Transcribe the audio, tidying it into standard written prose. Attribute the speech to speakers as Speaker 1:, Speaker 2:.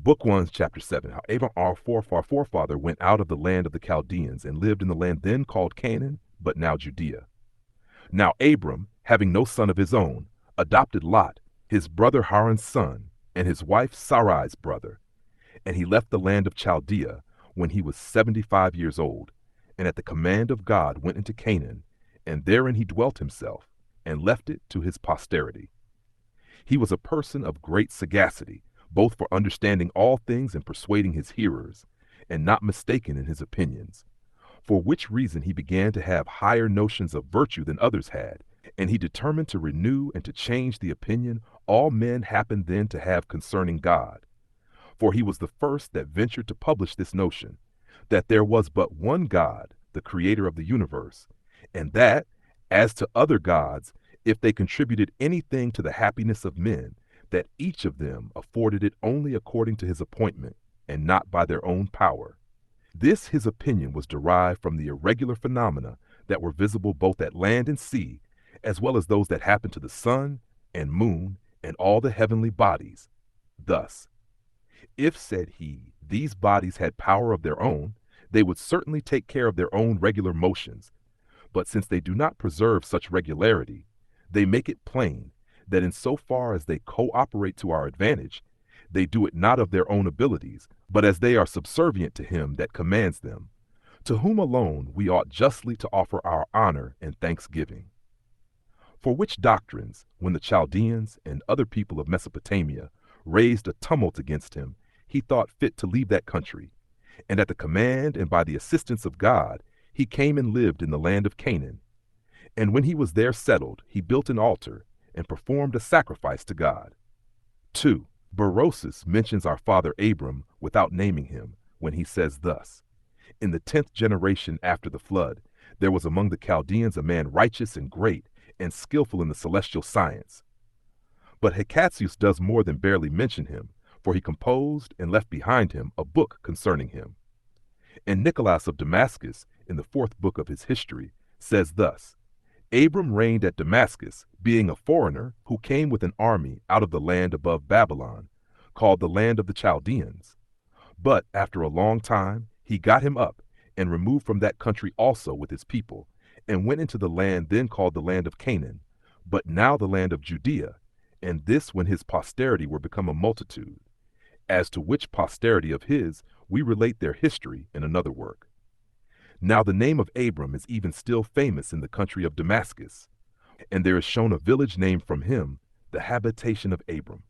Speaker 1: Book 1, Chapter 7, how Abram, our forefather, went out of the land of the Chaldeans and lived in the land then called Canaan, but now Judea. Now Abram, having no son of his own, adopted Lot, his brother Haran's son, and his wife Sarai's brother. And he left the land of Chaldea when he was 75 years old, and at the command of God went into Canaan, and therein he dwelt himself, and left it to his posterity. He was a person of great sagacity, both for understanding all things and persuading his hearers, and not mistaken in his opinions. For which reason he began to have higher notions of virtue than others had, and he determined to renew and to change the opinion all men happened then to have concerning God. For he was the first that ventured to publish this notion, that there was but one God, the creator of the universe, and that, as to other gods, if they contributed anything to the happiness of men, that each of them afforded it only according to his appointment, and not by their own power. This his opinion was derived from the irregular phenomena that were visible both at land and sea, as well as those that happened to the sun and moon and all the heavenly bodies. Thus, if, said he, these bodies had power of their own, they would certainly take care of their own regular motions. But since they do not preserve such regularity, they make it plain that in so far as they cooperate to our advantage, they do it not of their own abilities, but as they are subservient to him that commands them, to whom alone we ought justly to offer our honor and thanksgiving. For which doctrines, when the Chaldeans and other people of Mesopotamia raised a tumult against him, he thought fit to leave that country, and at the command and by the assistance of God, he came and lived in the land of Canaan. And when he was there settled, he built an altar and performed a sacrifice to God. 2. Berosus mentions our father Abram without naming him, when he says thus: In the 10th generation after the flood, there was among the Chaldeans a man righteous and great, and skillful in the celestial science. But Hecataeus does more than barely mention him, for he composed and left behind him a book concerning him. And Nicolaus of Damascus, in the 4th book of his history, says thus: Abram reigned at Damascus, being a foreigner who came with an army out of the land above Babylon, called the land of the Chaldeans. But after a long time he got him up, and removed from that country also with his people, and went into the land then called the land of Canaan, but now the land of Judea, and this when his posterity were become a multitude, as to which posterity of his we relate their history in another work. Now the name of Abram is even still famous in the country of Damascus, and there is shown a village named from him, the habitation of Abram.